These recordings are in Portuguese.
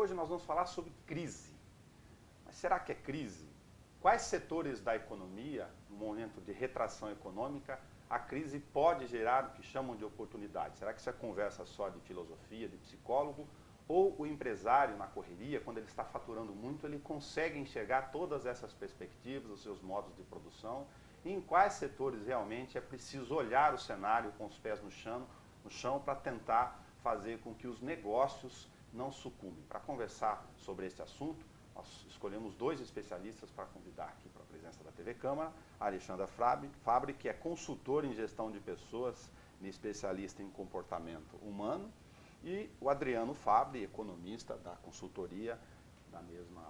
Hoje nós vamos falar sobre crise. Mas será que é crise? Quais setores da economia, no momento de retração econômica, a crise pode gerar o que chamam de oportunidade? Será que isso é conversa só de filosofia, de psicólogo? Ou o empresário, na correria, quando ele está faturando muito, ele consegue enxergar todas essas perspectivas, os seus modos de produção, e em quais setores realmente é preciso olhar o cenário com os pés no chão para tentar fazer com que os negócios não sucumbem. Para conversar sobre esse assunto, nós escolhemos dois especialistas para convidar aqui para a presença da TV Câmara, a Alexandra Fabbri, que é consultora em gestão de pessoas e especialista em comportamento humano, e o Adriano Fabbri, economista da consultoria, da mesma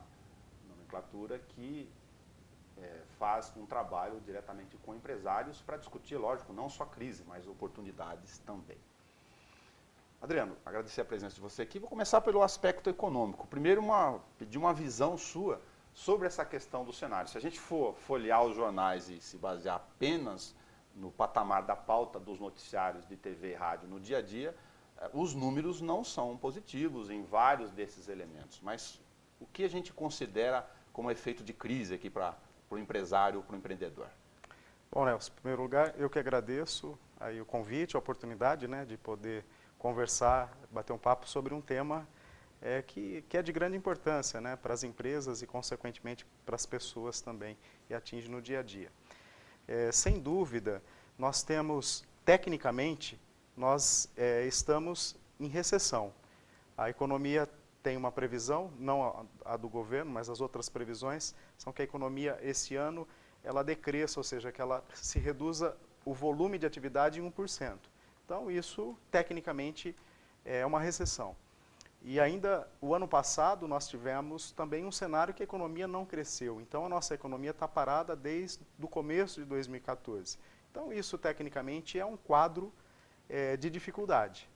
nomenclatura, que faz um trabalho diretamente com empresários para discutir, lógico, não só crise, mas oportunidades também. Adriano, agradecer a presença de você aqui. Vou começar pelo aspecto econômico. Primeiro, pedir uma visão sua sobre essa questão do cenário. Se a gente for folhear os jornais e se basear apenas no patamar da pauta dos noticiários de TV e rádio no dia a dia, os números não são positivos em vários desses elementos. Mas o que a gente considera como efeito de crise aqui para o empresário, para o empreendedor? Bom, Nelson, em primeiro lugar, eu que agradeço aí o convite, a oportunidade, né, de poder conversar, bater um papo sobre um tema que é de grande importância, né, para as empresas e, consequentemente, para as pessoas também, e atinge no dia a dia. Sem dúvida, nós temos, tecnicamente, nós estamos em recessão. A economia tem uma previsão, não a do governo, mas as outras previsões, são que a economia, esse ano, ela decresça, ou seja, que ela se reduza o volume de atividade em 1%. Então, isso, tecnicamente, é uma recessão. E ainda, o ano passado, nós tivemos também um cenário que a economia não cresceu. Então, a nossa economia está parada desde o começo de 2014. Então, isso, tecnicamente, é um quadro de dificuldade.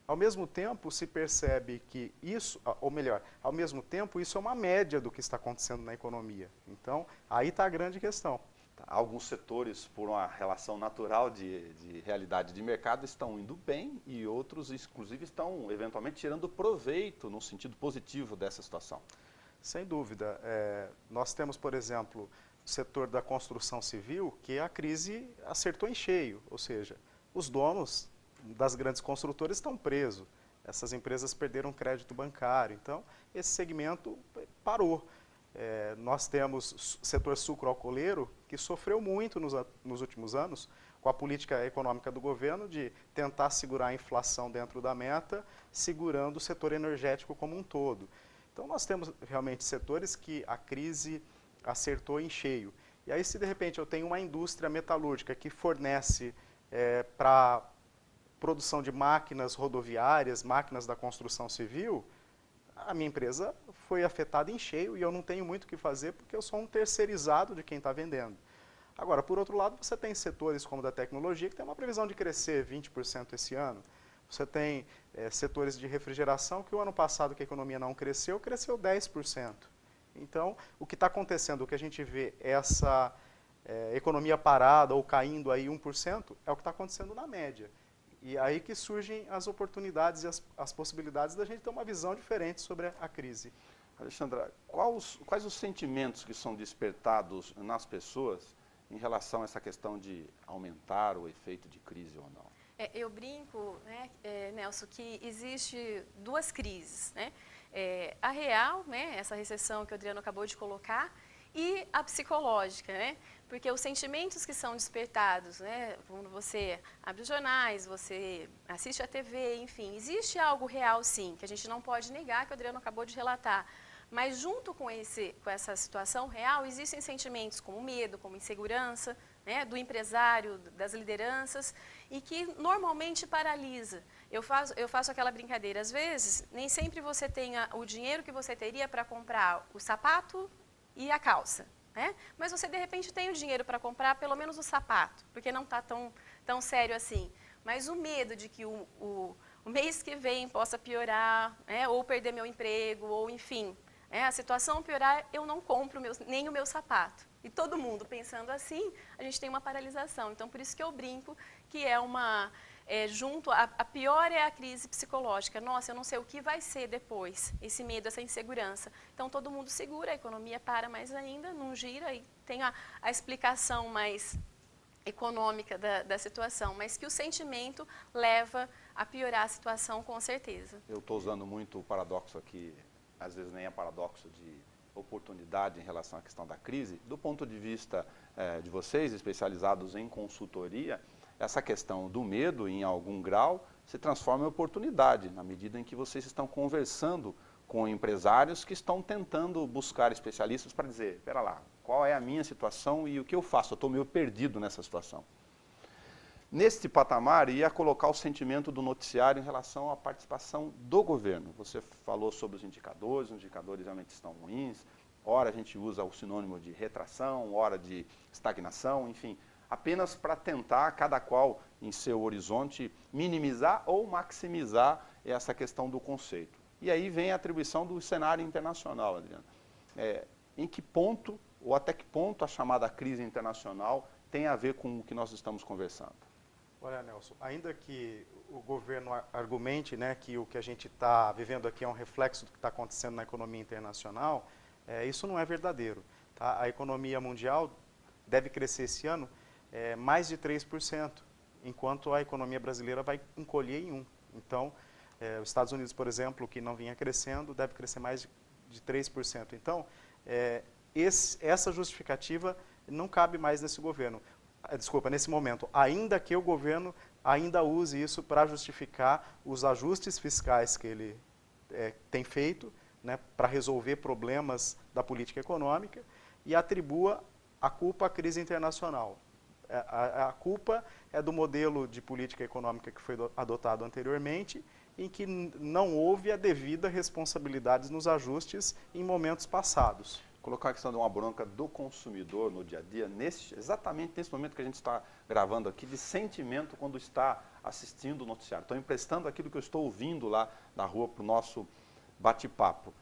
Ao mesmo tempo, se percebe que isso, ou melhor, ao mesmo tempo, isso é uma média do que está acontecendo na economia. Então, aí está a grande questão. Alguns setores, por uma relação natural de realidade de mercado, estão indo bem e outros, inclusive, estão eventualmente tirando proveito no sentido positivo dessa situação. Sem dúvida. Nós temos, por exemplo, o setor da construção civil, que a crise acertou em cheio, ou seja, os donos das grandes construtoras estão presos. Essas empresas perderam crédito bancário, então esse segmento parou. Nós temos o setor sucroalcooleiro, que sofreu muito nos últimos anos com a política econômica do governo de tentar segurar a inflação dentro da meta, segurando o setor energético como um todo. Então nós temos realmente setores que a crise acertou em cheio. E aí, se de repente eu tenho uma indústria metalúrgica que fornece para produção de máquinas rodoviárias, máquinas da construção civil, a minha empresa foi afetada em cheio e eu não tenho muito o que fazer porque eu sou um terceirizado de quem está vendendo. Agora, por outro lado, você tem setores como o da tecnologia que tem uma previsão de crescer 20% esse ano. Você tem setores de refrigeração que o ano passado, que a economia não cresceu, cresceu 10%. Então, o que está acontecendo, o que a gente vê, essa economia parada ou caindo aí 1%, é o que está acontecendo na média. E aí que surgem as oportunidades e as possibilidades da gente ter uma visão diferente sobre a crise. Alexandra, quais os sentimentos que são despertados nas pessoas em relação a essa questão de aumentar o efeito de crise ou não? Eu brinco, né, Nelson, que existe duas crises, né? A real, né, essa recessão que o Adriano acabou de colocar, e a psicológica, né? Porque os sentimentos que são despertados, né, quando você abre os jornais, você assiste a TV, enfim, existe algo real sim, que a gente não pode negar, que o Adriano acabou de relatar. Mas junto com essa situação real, existem sentimentos como medo, como insegurança, né, do empresário, das lideranças, e que normalmente paralisa. Eu faço aquela brincadeira, às vezes, nem sempre você tenha o dinheiro que você teria para comprar o sapato e a calça, né? Mas você, de repente, tem o dinheiro para comprar pelo menos o sapato, porque não está tão sério assim. Mas o medo de que o mês que vem possa piorar, né, ou perder meu emprego, ou enfim, a situação piorar, eu não compro nem o meu sapato. E todo mundo pensando assim, a gente tem uma paralisação. Então, por isso que eu brinco que é uma junto, a pior é a crise psicológica. Nossa, eu não sei o que vai ser depois, esse medo, essa insegurança. Então, todo mundo segura, a economia para mais ainda, não gira, e tem a explicação mais econômica da situação, mas que o sentimento leva a piorar a situação, com certeza. Eu estou usando muito o paradoxo aqui, às vezes nem é paradoxo de oportunidade em relação à questão da crise. Do ponto de vista de vocês, especializados em consultoria, essa questão do medo, em algum grau, se transforma em oportunidade, na medida em que vocês estão conversando com empresários que estão tentando buscar especialistas para dizer, espera lá, qual é a minha situação e o que eu faço? Eu estou meio perdido nessa situação. Neste patamar, ia colocar o sentimento do noticiário em relação à participação do governo. Você falou sobre os indicadores realmente estão ruins, ora a gente usa o sinônimo de retração, ora de estagnação, enfim, apenas para tentar, cada qual em seu horizonte, minimizar ou maximizar essa questão do conceito. E aí vem a atribuição do cenário internacional, Adriana. Em que ponto, ou até que ponto, a chamada crise internacional tem a ver com o que nós estamos conversando? Olha, Nelson, ainda que o governo argumente, né, que o que a gente está vivendo aqui é um reflexo do que está acontecendo na economia internacional, isso não é verdadeiro. Tá? A economia mundial deve crescer esse ano mais de 3%, enquanto a economia brasileira vai encolher em 1%. Então, os Estados Unidos, por exemplo, que não vinha crescendo, deve crescer mais de 3%. Então, essa justificativa não cabe mais nesse governo. Desculpa, nesse momento, ainda que o governo ainda use isso para justificar os ajustes fiscais que ele tem feito, né, para resolver problemas da política econômica, e atribua a culpa à crise internacional. A culpa é do modelo de política econômica que foi adotado anteriormente, em que não houve a devida responsabilidade nos ajustes em momentos passados. Colocar a questão de uma bronca do consumidor no dia a dia, exatamente nesse momento que a gente está gravando aqui, de sentimento quando está assistindo o noticiário. Estou emprestando aquilo que eu estou ouvindo lá na rua para o nosso bate-papo.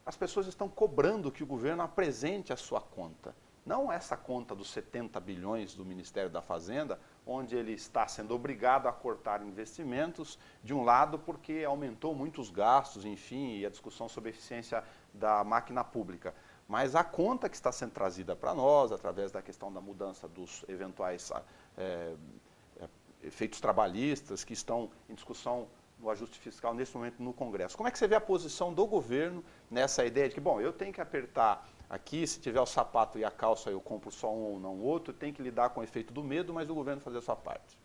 As pessoas estão cobrando que o governo apresente a sua conta. Não essa conta dos 70 bilhões do Ministério da Fazenda, onde ele está sendo obrigado a cortar investimentos, de um lado porque aumentou muito os gastos, enfim, e a discussão sobre a eficiência da máquina pública. Mas a conta que está sendo trazida para nós, através da questão da mudança dos eventuais efeitos trabalhistas que estão em discussão no ajuste fiscal nesse momento no Congresso. Como é que você vê a posição do governo nessa ideia de que, bom, eu tenho que apertar aqui, se tiver o sapato e a calça eu compro só um ou não outro, tem que lidar com o efeito do medo, mas o governo fazer a sua parte?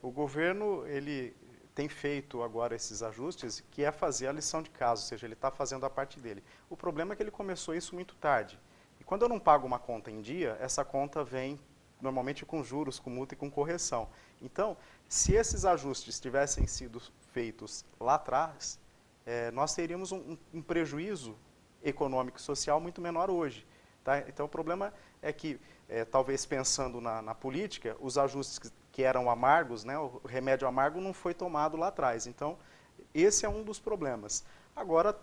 O governo, ele tem feito agora esses ajustes, que é fazer a lição de casa, ou seja, ele está fazendo a parte dele. O problema é que ele começou isso muito tarde. E quando eu não pago uma conta em dia, essa conta vem normalmente com juros, com multa e com correção. Então, se esses ajustes tivessem sido feitos lá atrás, nós teríamos um prejuízo econômico e social muito menor hoje. Tá? Então, o problema é que, talvez pensando na política, os ajustes que eram amargos, né, o remédio amargo não foi tomado lá atrás. Então, esse é um dos problemas. Agora,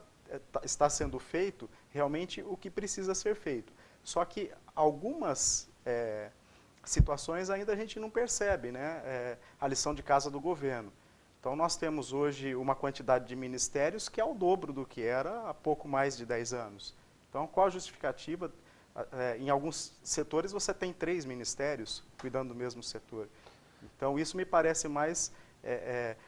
está sendo feito realmente o que precisa ser feito. Só que algumas situações ainda a gente não percebe, né, a lição de casa do governo. Então, nós temos hoje uma quantidade de ministérios que é o dobro do que era há pouco mais de 10 anos. Então, qual a justificativa? Em alguns setores você tem 3 ministérios cuidando do mesmo setor. Então, isso me parece mais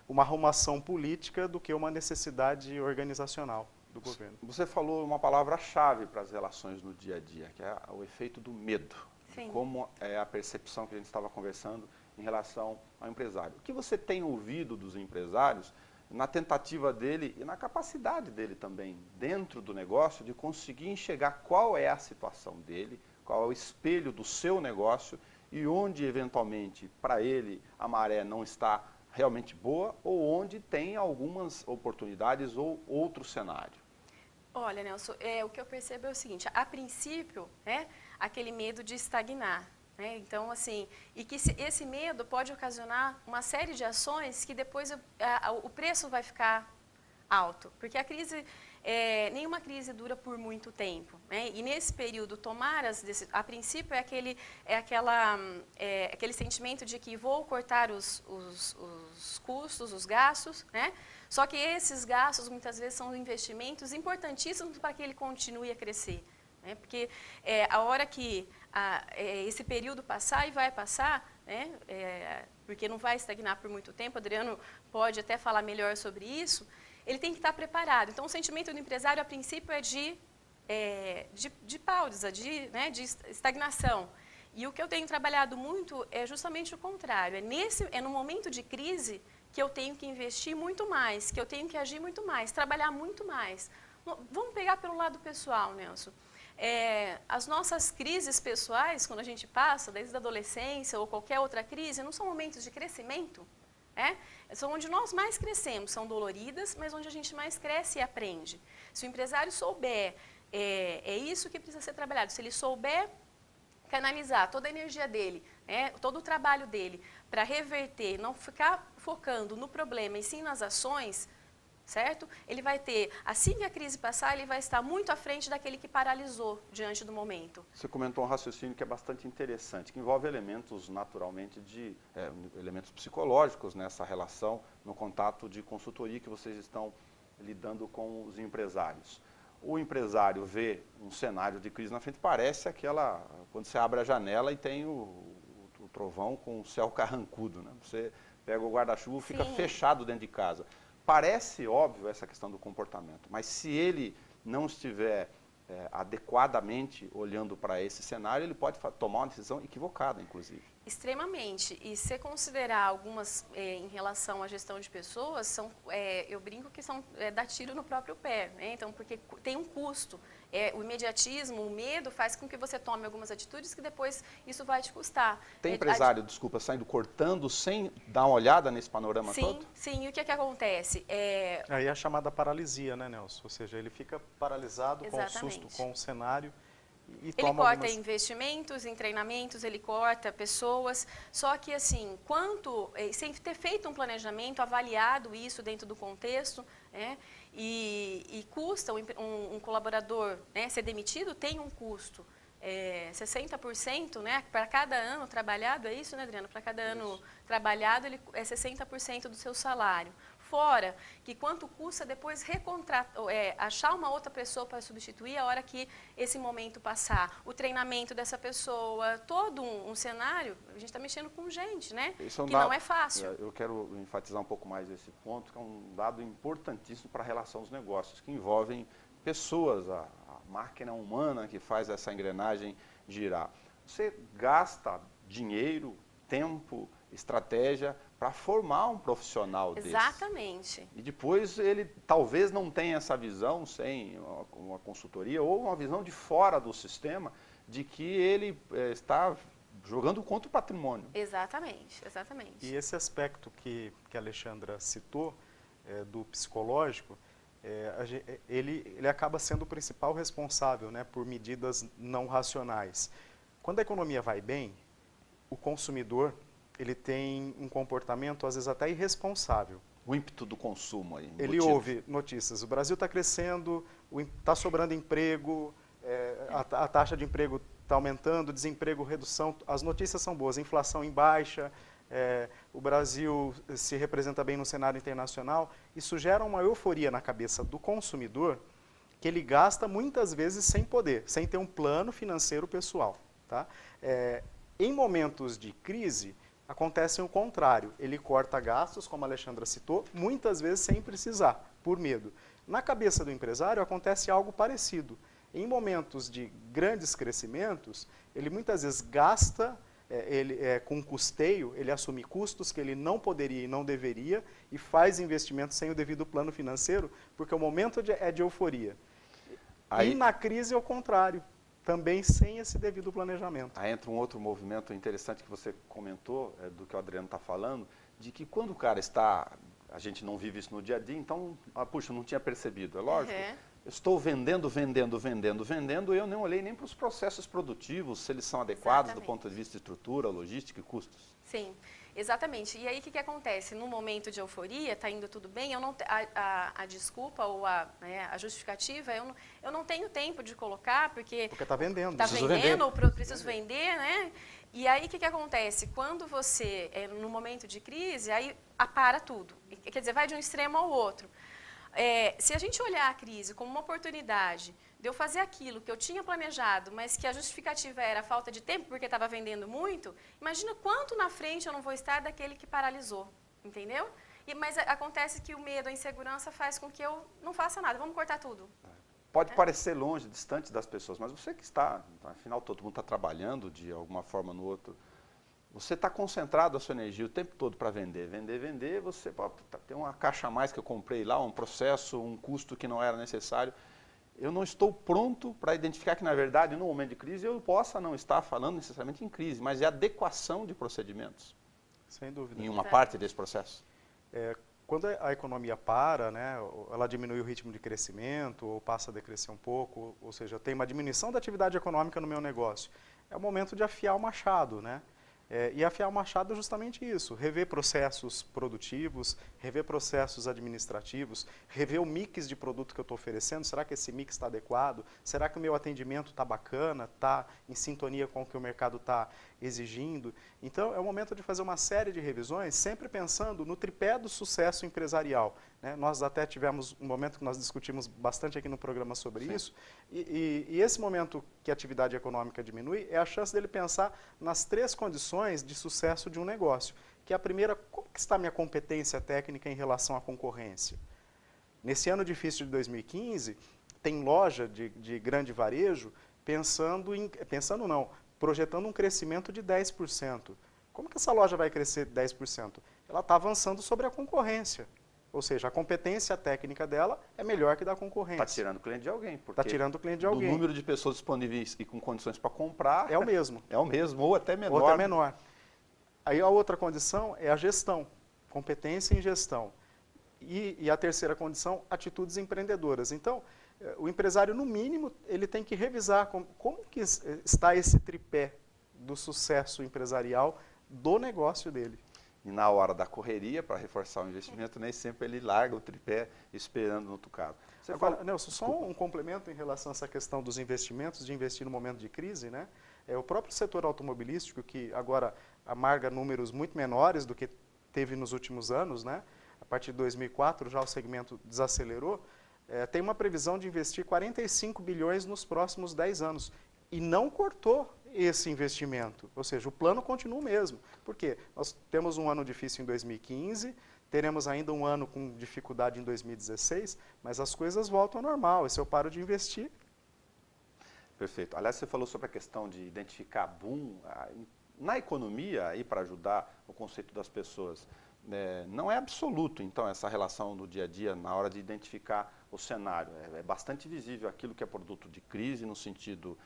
uma arrumação política do que uma necessidade organizacional do governo. Você falou uma palavra-chave para as relações no dia a dia, que é o efeito do medo. Sim. Como é a percepção que a gente estava conversando em relação ao empresário. O que você tem ouvido dos empresários na tentativa dele e na capacidade dele também, dentro do negócio, de conseguir enxergar qual é a situação dele, qual é o espelho do seu negócio e onde, eventualmente, para ele, a maré não está realmente boa ou onde tem algumas oportunidades ou outro cenário? Olha, Nelson, o que eu percebo é o seguinte, a princípio, né, aquele medo de estagnar. Então, assim, e que esse medo pode ocasionar uma série de ações que depois o preço vai ficar alto, porque a crise nenhuma crise dura por muito tempo, né? E nesse período, tomar as decisões, a princípio aquele sentimento de que vou cortar os custos, os gastos, né? Só que esses gastos muitas vezes são investimentos importantíssimos para que ele continue a crescer, né? Porque a hora que esse período passar, e vai passar, né? Porque não vai estagnar por muito tempo, Adriano pode até falar melhor sobre isso, ele tem que estar preparado. Então, o sentimento do empresário, a princípio, é de pausa, né, de estagnação. E o que eu tenho trabalhado muito é justamente o contrário. É no momento de crise que eu tenho que investir muito mais, que eu tenho que agir muito mais, trabalhar muito mais. Vamos pegar pelo lado pessoal, Nelson. As nossas crises pessoais, quando a gente passa, desde a adolescência ou qualquer outra crise, não são momentos de crescimento? São onde nós mais crescemos, são doloridas, mas onde a gente mais cresce e aprende. Se o empresário souber, é isso que precisa ser trabalhado, se ele souber canalizar toda a energia dele, todo o trabalho dele, para reverter, não ficar focando no problema e sim nas ações, certo? Ele vai ter, assim que a crise passar, ele vai estar muito à frente daquele que paralisou diante do momento. Você comentou um raciocínio que é bastante interessante, que envolve elementos naturalmente elementos psicológicos nessa relação, no contato de consultoria que vocês estão lidando com os empresários. O empresário vê um cenário de crise na frente, parece quando você abre a janela e tem o trovão com o céu carrancudo, né? Você pega o guarda-chuva e fica fechado dentro de casa. Parece óbvio essa questão do comportamento, mas se ele não estiver adequadamente olhando para esse cenário, ele pode tomar uma decisão equivocada, inclusive. Extremamente. E se considerar algumas em relação à gestão de pessoas, eu brinco que são dar tiro no próprio pé, né? Então, porque tem um custo. O imediatismo, o medo faz com que você tome algumas atitudes que depois isso vai te custar. Tem empresário, desculpa, saindo cortando sem dar uma olhada nesse panorama todo? Sim. E o que acontece? Aí é a chamada paralisia, né, Nelson? Ou seja, ele fica paralisado com o susto, com o cenário. Ele corta investimentos em treinamentos, ele corta pessoas, só que assim, sem ter feito um planejamento, avaliado isso dentro do contexto, né, e custa um colaborador, né, ser demitido tem um custo. 60%, né, para cada ano trabalhado, é isso, né, Adriano? Para cada ano trabalhado, é 60% do seu salário. Fora que quanto custa depois achar uma outra pessoa para substituir a hora que esse momento passar. O treinamento dessa pessoa, todo um cenário, a gente está mexendo com gente, né? Não é fácil. Eu quero enfatizar um pouco mais esse ponto, que é um dado importantíssimo para a relação dos negócios, que envolvem pessoas, a máquina humana que faz essa engrenagem girar. Você gasta dinheiro, tempo, estratégia para formar um profissional desse. Exatamente. E depois ele talvez não tenha essa visão sem uma consultoria ou uma visão de fora do sistema de que ele está jogando contra o patrimônio. Exatamente. E esse aspecto que a Alexandra citou, do psicológico, ele acaba sendo o principal responsável, né, por medidas não racionais. Quando a economia vai bem, o consumidor ele tem um comportamento, às vezes, até irresponsável. O ímpeto do consumo aí. Ele ouve notícias, o Brasil está crescendo, está sobrando emprego, a taxa de emprego está aumentando, desemprego, redução, as notícias são boas, inflação em baixa, o Brasil se representa bem no cenário internacional. Isso gera uma euforia na cabeça do consumidor que ele gasta muitas vezes sem poder, sem ter um plano financeiro pessoal. Tá? Em momentos de crise, acontece o contrário, ele corta gastos, como a Alexandra citou, muitas vezes sem precisar, por medo. Na cabeça do empresário acontece algo parecido. Em momentos de grandes crescimentos, ele muitas vezes gasta, com custeio, ele assume custos que ele não poderia e não deveria e faz investimentos sem o devido plano financeiro, porque o momento é de euforia. E na crise é o contrário. Também sem esse devido planejamento. Aí entra um outro movimento interessante que você comentou, do que o Adriano está falando, de que quando o cara a gente não vive isso no dia a dia, então, puxa, não tinha percebido, é lógico. Eu estou vendendo, eu não olhei nem para os processos produtivos, se eles são adequados do ponto de vista de estrutura, logística e custos. Sim, Exatamente. E aí, o que acontece? No momento de euforia, está indo tudo bem, eu não, a desculpa ou a justificativa, eu não tenho tempo de colocar, porque Porque está vendendo. está Preciso vendendo, vender. ou preciso vender, né? E aí, o que acontece? Quando você, no momento de crise, aí para tudo. Quer dizer, vai de um extremo ao outro. Se a gente olhar a crise como uma oportunidade de eu fazer aquilo que eu tinha planejado, mas que a justificativa era a falta de tempo, porque estava vendendo muito, imagina quanto na frente eu não vou estar daquele que paralisou, entendeu? Mas acontece que o medo, a insegurança faz com que eu não faça nada, vamos cortar tudo. Pode parecer longe, distante das pessoas, mas você que está, afinal todo mundo está trabalhando de alguma forma ou no outro, você está concentrado a sua energia o tempo todo para vender, vender, você pode ter uma caixa a mais que eu comprei lá, um processo, um custo que não era necessário. Eu não estou pronto para identificar que, na verdade, no momento de crise, eu possa não estar falando necessariamente em crise, mas é adequação de procedimentos. Sem dúvida. Em uma parte desse processo. Quando a economia para, né, ela diminui o ritmo de crescimento ou passa a decrescer um pouco, ou seja, tem uma diminuição da atividade econômica no meu negócio. É o momento de afiar o machado, né? E afiar o machado é justamente isso, rever processos produtivos, rever processos administrativos, rever o mix de produto que eu estou oferecendo, será que esse mix está adequado? Será que o meu atendimento está bacana, está em sintonia com o que o mercado está exigindo? Então, é o momento de fazer uma série de revisões, sempre pensando no tripé do sucesso empresarial, né? Nós até tivemos um momento que nós discutimos bastante aqui no programa sobre isso, e esse momento que a atividade econômica diminui é a chance dele pensar nas 3 condições de sucesso de um negócio. Que a primeira, como que está a minha competência técnica em relação à concorrência? Nesse ano difícil de 2015, tem loja de grande varejo projetando um crescimento de 10%. Como que essa loja vai crescer 10%? Ela está avançando sobre a concorrência. Ou seja, a competência técnica dela é melhor que da concorrência. Está tirando o cliente de alguém. Está tirando o cliente de alguém. O número de pessoas disponíveis e com condições para comprar... É o mesmo. É o mesmo, ou até menor. Ou até menor. Aí a outra condição é a gestão, competência em gestão. E a terceira condição, atitudes empreendedoras. Então, o empresário, no mínimo, ele tem que revisar como que está esse tripé do sucesso empresarial do negócio dele. E na hora da correria, para reforçar o investimento, nem sempre ele larga o tripé esperando no tocado. Agora, Nelson, só um complemento em relação a essa questão dos investimentos, de investir no momento de crise, né? O próprio setor automobilístico, que agora amarga números muito menores do que teve nos últimos anos, né? A partir de 2004 já o segmento desacelerou, tem uma previsão de investir 45 bilhões nos próximos 10 anos e não cortou esse investimento, ou seja, o plano continua o mesmo. Por quê? Nós temos um ano difícil em 2015, teremos ainda um ano com dificuldade em 2016, mas as coisas voltam ao normal, e se eu paro de investir... Perfeito. Aliás, você falou sobre a questão de identificar boom. Na economia, aí para ajudar o conceito das pessoas, não é absoluto, então, essa relação do dia a dia na hora de identificar o cenário. É bastante visível aquilo que é produto de crise, no sentido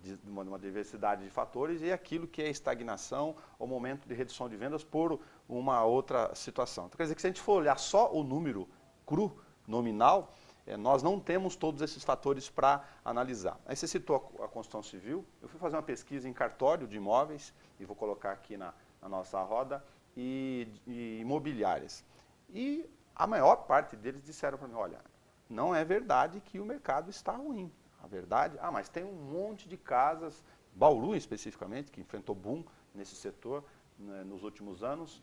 de uma diversidade de fatores, e aquilo que é estagnação ou momento de redução de vendas por uma outra situação. Então, quer dizer que se a gente for olhar só o número cru, nominal, nós não temos todos esses fatores para analisar. Aí você citou a construção civil, eu fui fazer uma pesquisa em cartório de imóveis, e vou colocar aqui na nossa roda, e imobiliárias. E a maior parte deles disseram para mim, olha, não é verdade que o mercado está ruim. A verdade, mas tem um monte de casas, Bauru especificamente, que enfrentou boom nesse setor nos últimos anos,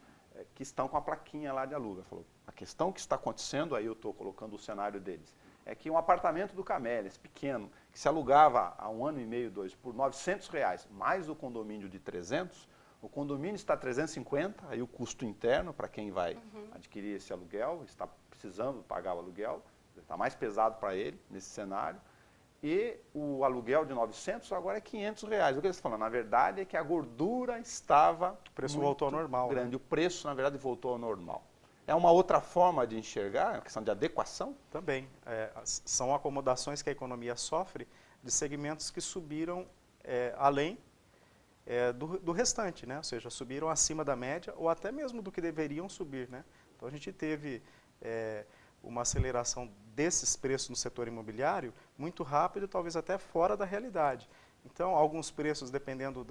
que estão com a plaquinha lá de aluga. Falou, a questão que está acontecendo, aí eu estou colocando o cenário deles, é que um apartamento do Camélias, pequeno, que se alugava há 1 ano e meio, 2, por R$900, mais o condomínio de 300, o condomínio está 350, aí o custo interno para quem vai adquirir esse aluguel, está precisando pagar o aluguel, está mais pesado para ele nesse cenário. E o aluguel de 900 agora é R$500. O que eles estão falando? Na verdade é que a gordura estava o preço voltou ao normal, grande. Né? O preço, na verdade, voltou ao normal. É uma outra forma de enxergar, é uma questão de adequação? Também. São acomodações que a economia sofre de segmentos que subiram além do restante, né? Ou seja, subiram acima da média ou até mesmo do que deveriam subir, né? Então a gente teve uma aceleração desses preços no setor imobiliário muito rápido, talvez até fora da realidade. Então, alguns preços, dependendo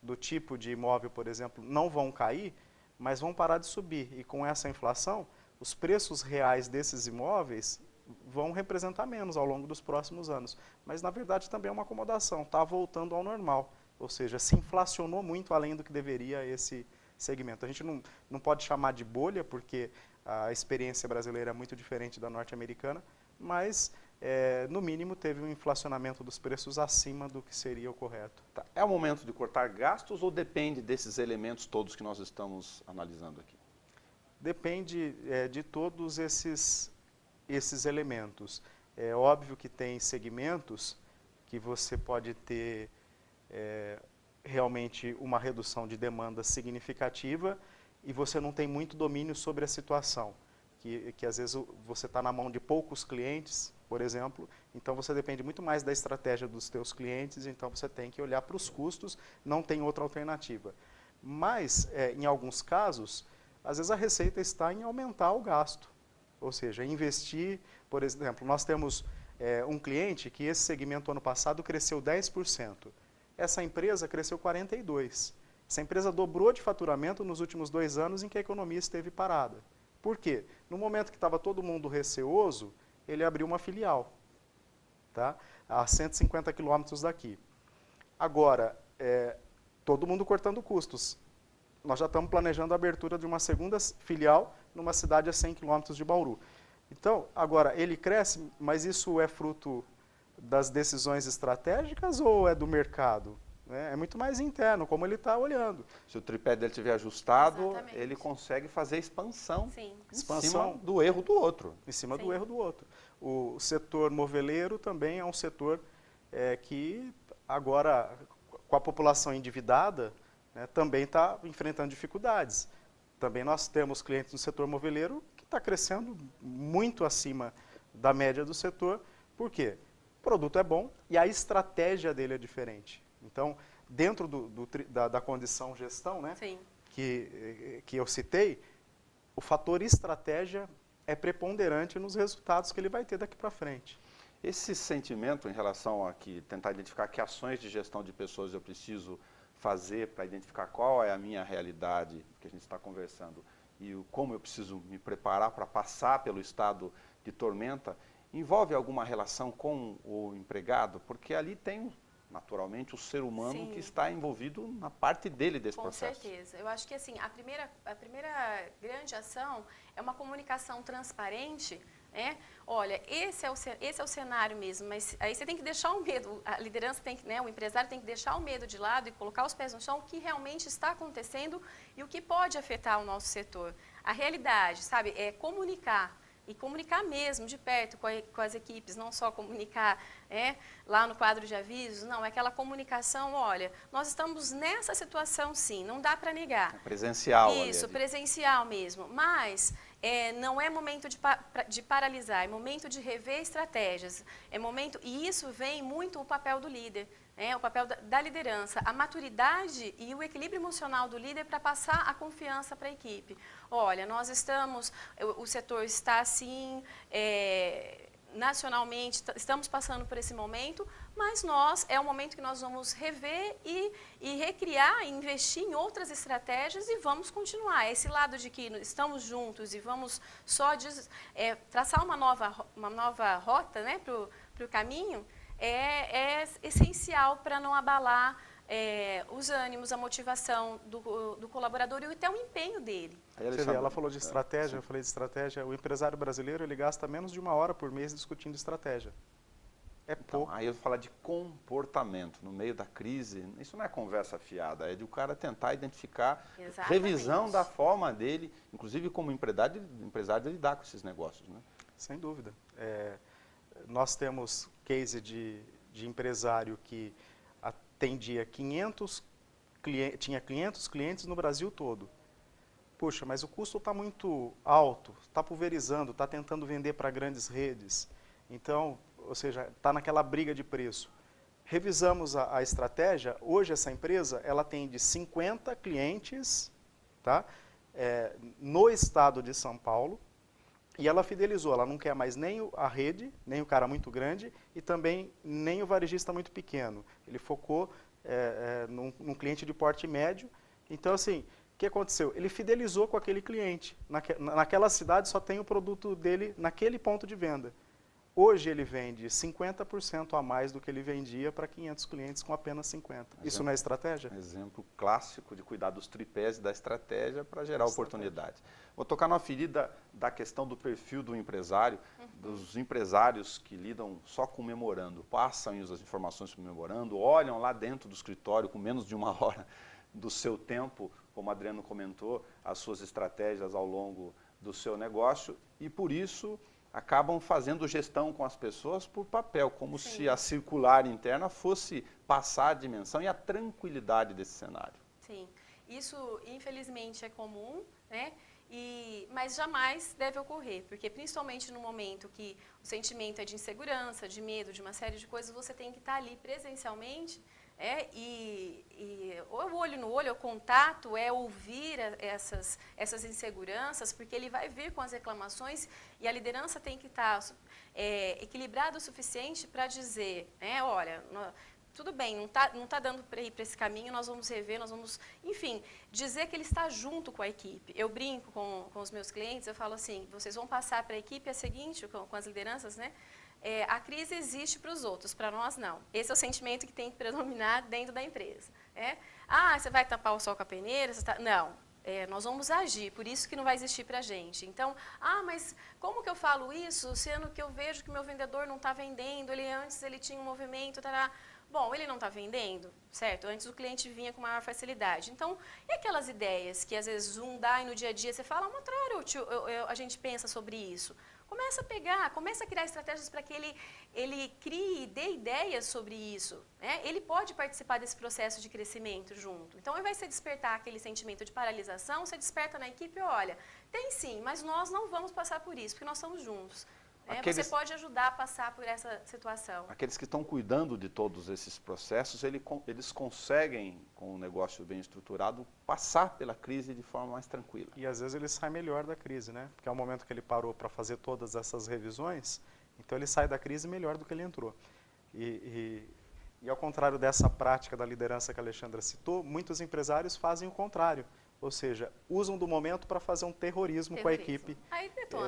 do tipo de imóvel, por exemplo, não vão cair, mas vão parar de subir. E com essa inflação, os preços reais desses imóveis vão representar menos ao longo dos próximos anos. Mas, na verdade, também é uma acomodação, está voltando ao normal. Ou seja, se inflacionou muito além do que deveria esse segmento. A gente não pode chamar de bolha, porque a experiência brasileira é muito diferente da norte-americana, mas, no mínimo, teve um inflacionamento dos preços acima do que seria o correto. Tá. É o momento de cortar gastos ou depende desses elementos todos que nós estamos analisando aqui? Depende de todos esses elementos. É óbvio que tem segmentos que você pode ter realmente uma redução de demanda significativa e você não tem muito domínio sobre a situação, que às vezes você está na mão de poucos clientes, por exemplo, então você depende muito mais da estratégia dos teus clientes, então você tem que olhar para os custos, não tem outra alternativa. Mas, em alguns casos, às vezes a receita está em aumentar o gasto, ou seja, investir, por exemplo, nós temos um cliente que esse segmento ano passado cresceu 10%, essa empresa cresceu 42%. Essa empresa dobrou de faturamento nos últimos 2 anos em que a economia esteve parada. Por quê? No momento que estava todo mundo receoso, ele abriu uma filial, tá? A 150 quilômetros daqui. Agora, todo mundo cortando custos. Nós já estamos planejando a abertura de uma segunda filial numa cidade a 100 quilômetros de Bauru. Então, agora, ele cresce, mas isso é fruto das decisões estratégicas ou é do mercado? É muito mais interno, como ele está olhando. Se o tripé dele estiver ajustado, Exatamente. ele consegue fazer expansão, Sim. em cima do erro do outro. Em cima Sim. do erro do outro. O setor moveleiro também é um setor que agora, com a população endividada, né, também está enfrentando dificuldades. Também nós temos clientes no setor moveleiro que está crescendo muito acima da média do setor. Por quê? O produto é bom e a estratégia dele é diferente. Então, dentro da condição gestão, né, Sim. que eu citei, o fator estratégia é preponderante nos resultados que ele vai ter daqui para frente. Esse sentimento em relação a tentar identificar que ações de gestão de pessoas eu preciso fazer para identificar qual é a minha realidade que a gente está conversando e como eu preciso me preparar para passar pelo estado de tormenta, envolve alguma relação com o empregado? Porque ali tem, naturalmente, o ser humano Sim. que está envolvido na parte dele desse processo. Com certeza. Eu acho que assim, a primeira grande ação é uma comunicação transparente. Olha, esse é o cenário mesmo, mas aí você tem que deixar o medo, a liderança tem que, o empresário tem que deixar o medo de lado e colocar os pés no chão, o que realmente está acontecendo e o que pode afetar o nosso setor. A realidade, sabe, é comunicar. E comunicar mesmo, de perto, com as equipes, não só comunicar lá no quadro de avisos, não, é aquela comunicação, olha, nós estamos nessa situação sim, não dá para negar. Presencial. Isso, presencial mesmo, mas não é momento de paralisar, é momento de rever estratégias, e isso vem muito o papel do líder, o papel da liderança, a maturidade e o equilíbrio emocional do líder para passar a confiança para a equipe. Olha, o setor está assim, nacionalmente, estamos passando por esse momento, mas é um momento que nós vamos rever e recriar, e investir em outras estratégias e vamos continuar. Esse lado de que estamos juntos e vamos só traçar uma nova rota, né, para o caminho, é essencial para não abalar os ânimos, a motivação do colaborador e até o empenho dele. Você vê, ela falou de estratégia, eu falei de estratégia. O empresário brasileiro ele gasta menos de 1 hora por mês discutindo estratégia. Pouco. Aí eu vou falar de comportamento. No meio da crise, isso não é conversa fiada, é de o cara tentar identificar, Exatamente. revisão da forma dele, inclusive como empresário de lidar com esses negócios. Né? Sem dúvida. Nós temos case de empresário que atendia tinha 500 clientes no Brasil todo. Puxa, mas o custo está muito alto, está pulverizando, está tentando vender para grandes redes. Então, ou seja, está naquela briga de preço. Revisamos a estratégia, hoje essa empresa ela atende 50 clientes, tá? No estado de São Paulo, e ela fidelizou, ela não quer mais nem a rede, nem o cara muito grande, e também nem o varejista muito pequeno. Ele focou num cliente de porte médio. Então, assim, O que aconteceu? Ele fidelizou com aquele cliente. Naquela cidade só tem o produto dele naquele ponto de venda. Hoje ele vende 50% a mais do que ele vendia para 500 clientes com apenas 50. Isso não é estratégia? Exemplo clássico de cuidar dos tripés da estratégia para gerar oportunidade. Vou tocar na ferida da questão do perfil do empresário, dos empresários que lidam só com memorando, passam as informações para o memorando, olham lá dentro do escritório com menos de 1 hora do seu tempo, como o Adriano comentou, as suas estratégias ao longo do seu negócio e por isso acabam fazendo gestão com as pessoas por papel, como Sim. se a circular interna fosse passar a dimensão e a tranquilidade desse cenário. Sim, isso infelizmente é comum, né? Mas jamais deve ocorrer, porque principalmente no momento que o sentimento é de insegurança, de medo, de uma série de coisas, você tem que estar ali presencialmente, ou o olho no olho, o contato, é ouvir essas inseguranças, porque ele vai vir com as reclamações e a liderança tem que estar equilibrada o suficiente para dizer, olha, tudo bem, não está dando para ir para esse caminho, nós vamos rever, nós vamos, enfim, dizer que ele está junto com a equipe. Eu brinco com os meus clientes, eu falo assim, vocês vão passar para a equipe a seguinte, com as lideranças, né? A crise existe para os outros, para nós não. Esse é o sentimento que tem que predominar dentro da empresa. Você vai tapar o sol com a peneira? Não, nós vamos agir, por isso que não vai existir para a gente. Então, mas como que eu falo isso, sendo que eu vejo que o meu vendedor não está vendendo, antes ele tinha um movimento, tará. Bom, ele não está vendendo, certo? Antes o cliente vinha com maior facilidade. Então, e aquelas ideias que às vezes dá e no dia a dia você fala, uma outra hora a gente pensa sobre isso. Começa a pegar, começa a criar estratégias para que ele crie e dê ideias sobre isso. Ele pode participar desse processo de crescimento junto. Então, ao invés de você despertar aquele sentimento de paralisação, você desperta na equipe, olha, tem sim, mas nós não vamos passar por isso, porque nós estamos juntos. Você pode ajudar a passar por essa situação. Aqueles que estão cuidando de todos esses processos, eles conseguem, com um negócio bem estruturado, passar pela crise de forma mais tranquila. E às vezes ele sai melhor da crise, né? Porque é o momento que ele parou para fazer todas essas revisões, então ele sai da crise melhor do que ele entrou. E ao contrário dessa prática da liderança que a Alexandra citou, muitos empresários fazem o contrário. Ou seja, usam do momento para fazer um terrorismo com a equipe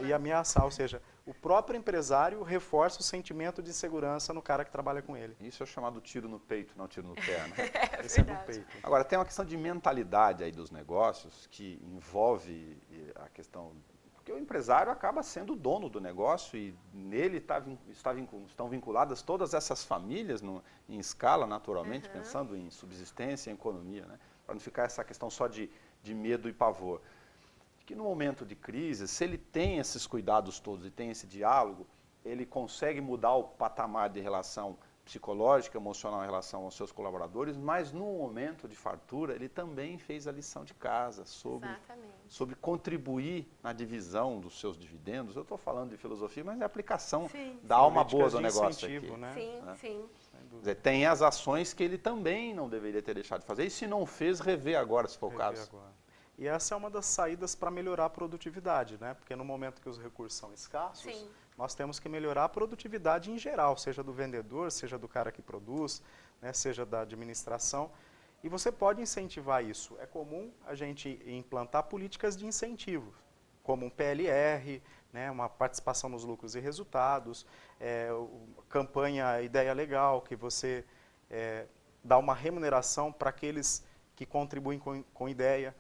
e ameaçar. Ou seja, o próprio empresário reforça o sentimento de insegurança no cara que trabalha com ele. Isso é chamado tiro no peito, não tiro no pé, né? Esse é no peito. Agora, tem uma questão de mentalidade aí dos negócios que envolve a questão... Porque o empresário acaba sendo o dono do negócio e nele estão vinculadas todas essas famílias em escala, naturalmente, pensando em subsistência e economia, né? Para não ficar essa questão só de medo e pavor. Que no momento de crise, se ele tem esses cuidados todos e tem esse diálogo, ele consegue mudar o patamar de relação psicológica, emocional em relação aos seus colaboradores, mas no momento de fartura, ele também fez a lição de casa sobre contribuir na divisão dos seus dividendos. Eu estou falando de filosofia, mas é aplicação da alma boa do negócio aqui. Né? Sim. Quer dizer, tem as ações que ele também não deveria ter deixado de fazer, e se não fez, rever agora, se for o caso. E essa é uma das saídas para melhorar a produtividade, né? Porque no momento que os recursos são escassos, nós temos que melhorar a produtividade em geral, seja do vendedor, seja do cara que produz, né? Seja da administração. E você pode incentivar isso. É comum a gente implantar políticas de incentivo, como um PLR, né? Uma participação nos lucros e resultados, campanha Ideia Legal, que você dá uma remuneração para aqueles que contribuem com ideia.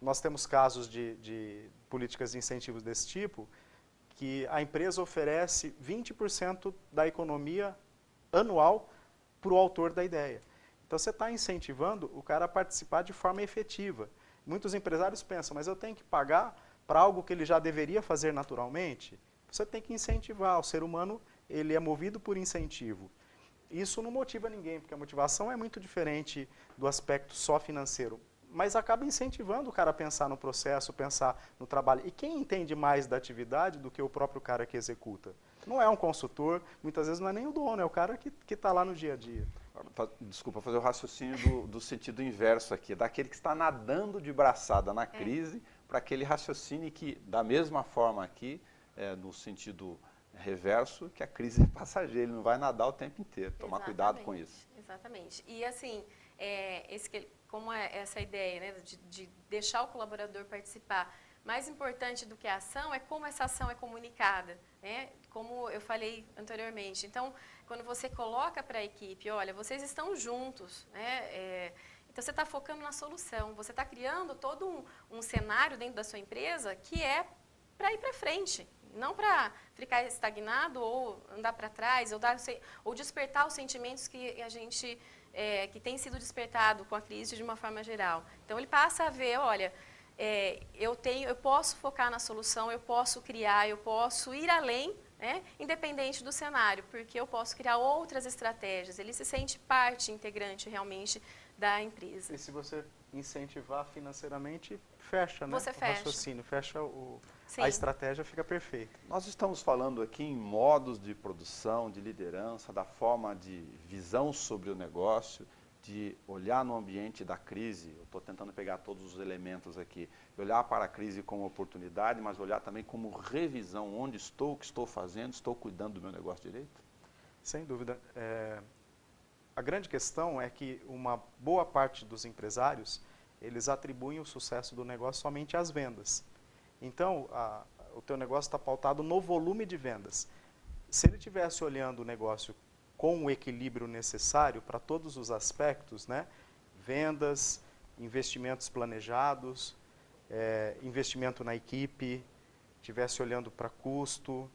Nós temos casos de políticas de incentivos desse tipo, que a empresa oferece 20% da economia anual para o autor da ideia. Então você está incentivando o cara a participar de forma efetiva. Muitos empresários pensam, mas eu tenho que pagar para algo que ele já deveria fazer naturalmente? Você tem que incentivar. O ser humano ele é movido por incentivo. Isso não motiva ninguém, porque a motivação é muito diferente do aspecto só financeiro. Mas acaba incentivando o cara a pensar no processo, pensar no trabalho. E quem entende mais da atividade do que o próprio cara que executa? Não é um consultor, muitas vezes não é nem o dono, é o cara que está lá no dia a dia. Desculpa, fazer o raciocínio do sentido inverso aqui, daquele que está nadando de braçada na crise, para aquele raciocínio que, da mesma forma aqui, no sentido reverso, que a crise é passageira, ele não vai nadar o tempo inteiro. Tomar cuidado com isso. Exatamente. E assim, como é essa ideia, né, de deixar o colaborador participar. Mais importante do que a ação é como essa ação é comunicada, né? Como eu falei anteriormente. Então, quando você coloca para a equipe, olha, vocês estão juntos, né? Então, você está focando na solução, você está criando todo um cenário dentro da sua empresa que é para ir para frente, não para ficar estagnado ou andar para trás, ou despertar os sentimentos que a gente, que tem sido despertado com a crise de uma forma geral. Então, ele passa a ver, olha, eu posso focar na solução, eu posso criar, eu posso ir além, né, independente do cenário, porque eu posso criar outras estratégias. Ele se sente parte integrante realmente da empresa. E se você incentivar financeiramente, fecha, né? Você fecha. O raciocínio, fecha a estratégia, fica perfeita. Nós estamos falando aqui em modos de produção, de liderança, da forma de visão sobre o negócio, de olhar no ambiente da crise. Eu estou tentando pegar todos os elementos aqui, olhar para a crise como oportunidade, mas olhar também como revisão, onde estou, o que estou fazendo, estou cuidando do meu negócio direito? Sem dúvida. A grande questão é que uma boa parte dos empresários, eles atribuem o sucesso do negócio somente às vendas. Então, o teu negócio está pautado no volume de vendas. Se ele estivesse olhando o negócio com o equilíbrio necessário para todos os aspectos, né? Vendas, investimentos planejados, investimento na equipe, estivesse olhando para custo,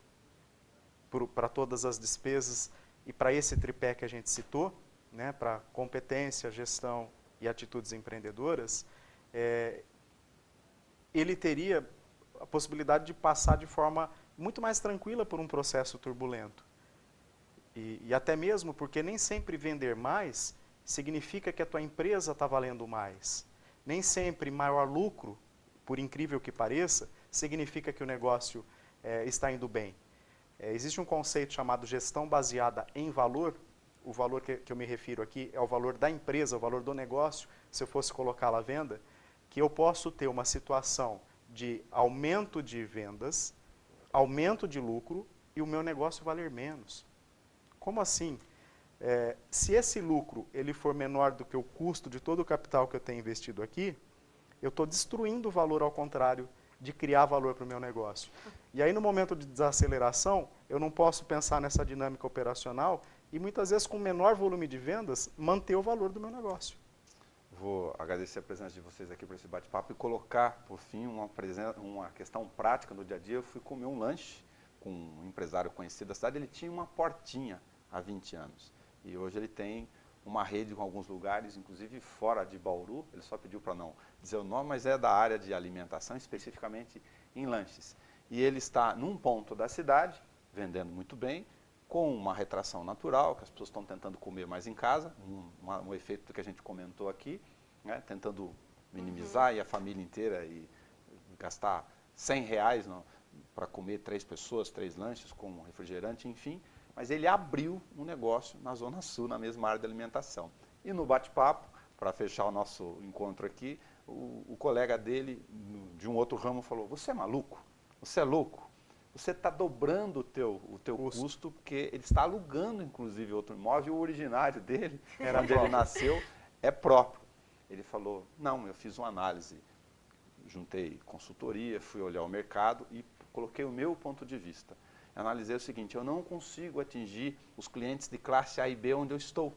para todas as despesas e para esse tripé que a gente citou, né? Para competência, gestão e atitudes empreendedoras, ele teria a possibilidade de passar de forma muito mais tranquila por um processo turbulento. E até mesmo porque nem sempre vender mais significa que a tua empresa está valendo mais. Nem sempre maior lucro, por incrível que pareça, significa que o negócio está indo bem. Existe um conceito chamado gestão baseada em valor. O valor que eu me refiro aqui é o valor da empresa, o valor do negócio, se eu fosse colocá-la à venda, que eu posso ter uma situação de aumento de vendas, aumento de lucro e o meu negócio valer menos. Como assim? Se esse lucro ele for menor do que o custo de todo o capital que eu tenho investido aqui, eu estou destruindo o valor ao contrário de criar valor para o meu negócio. E aí no momento de desaceleração, eu não posso pensar nessa dinâmica operacional e muitas vezes com menor volume de vendas, manter o valor do meu negócio. Vou agradecer a presença de vocês aqui para esse bate-papo e colocar, por fim, uma questão prática do dia a dia. Eu fui comer um lanche com um empresário conhecido da cidade, ele tinha uma portinha há 20 anos. E hoje ele tem uma rede com alguns lugares, inclusive fora de Bauru. Ele só pediu para não dizer o nome, mas é da área de alimentação, especificamente em lanches. E ele está num ponto da cidade, vendendo muito bem, com uma retração natural, que as pessoas estão tentando comer mais em casa, um efeito do que a gente comentou aqui, né, tentando minimizar e a família inteira e gastar R$100 para comer 3 pessoas, 3 lanches com refrigerante, enfim. Mas ele abriu um negócio na Zona Sul, na mesma área de alimentação. E no bate-papo, para fechar o nosso encontro aqui, o colega dele, de um outro ramo, falou: você é maluco? Você é louco? Você está dobrando o teu custo, porque ele está alugando, inclusive, outro imóvel, o originário dele, onde ele nasceu, é próprio. Ele falou: não, eu fiz uma análise, juntei consultoria, fui olhar o mercado e coloquei o meu ponto de vista. Eu analisei o seguinte: eu não consigo atingir os clientes de classe A e B onde eu estou.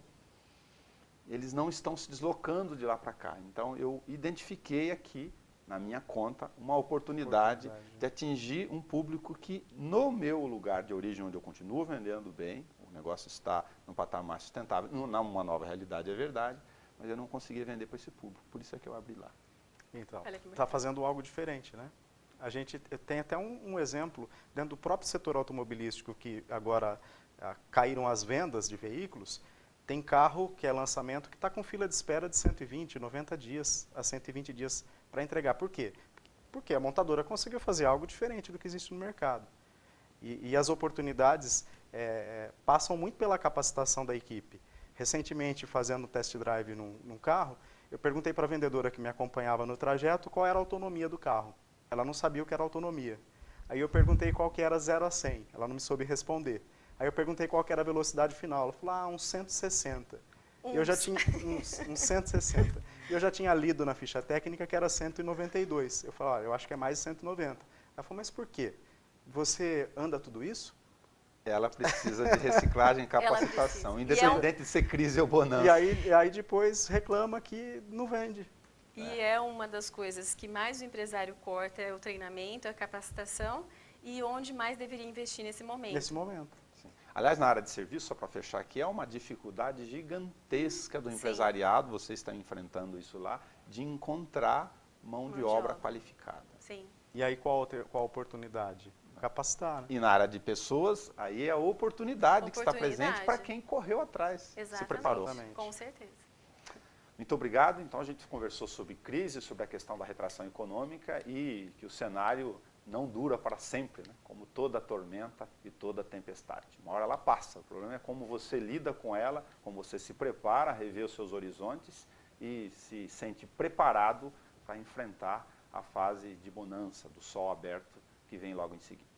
Eles não estão se deslocando de lá para cá. Então, eu identifiquei aqui, na minha conta, uma oportunidade de atingir um público que, no meu lugar de origem, onde eu continuo vendendo bem, o negócio está num patamar sustentável, numa nova realidade, é verdade, mas eu não conseguia vender para esse público. Por isso é que eu abri lá. Então, está fazendo algo diferente, né? A gente tem até um exemplo dentro do próprio setor automobilístico, que agora caíram as vendas de veículos. Tem carro que é lançamento que está com fila de espera de 120, 90 dias a 120 dias para entregar. Por quê? Porque a montadora conseguiu fazer algo diferente do que existe no mercado. E as oportunidades passam muito pela capacitação da equipe. Recentemente, fazendo test drive num carro, eu perguntei para a vendedora que me acompanhava no trajeto qual era a autonomia do carro. Ela não sabia o que era autonomia. Aí eu perguntei qual que era 0 a 100. Ela não me soube responder. Aí eu perguntei qual que era a velocidade final. Ela falou, uns 160. Eu já tinha uns 160. E eu já tinha lido na ficha técnica que era 192. Eu falei, olha, eu acho que é mais de 190. Ela falou, mas por quê? Você anda tudo isso? Ela precisa de reciclagem e capacitação, independente de ser crise ou bonança. E aí depois reclama que não vende. E é uma das coisas que mais o empresário corta é o treinamento, a capacitação e onde mais deveria investir nesse momento. Nesse momento. Sim. Aliás, na área de serviço, só para fechar aqui, é uma dificuldade gigantesca do empresariado, vocês estão enfrentando isso lá, de encontrar mão de obra qualificada. Sim. E aí qual a oportunidade? Capacitar. Né? E na área de pessoas, aí é a oportunidade que está presente para quem correu atrás, se preparou. Com certeza. Muito obrigado. Então a gente conversou sobre crise, sobre a questão da retração econômica e que o cenário não dura para sempre, né? Como toda tormenta e toda tempestade. Uma hora ela passa. O problema é como você lida com ela, como você se prepara, revê os seus horizontes e se sente preparado para enfrentar a fase de bonança, do sol aberto que vem logo em seguida.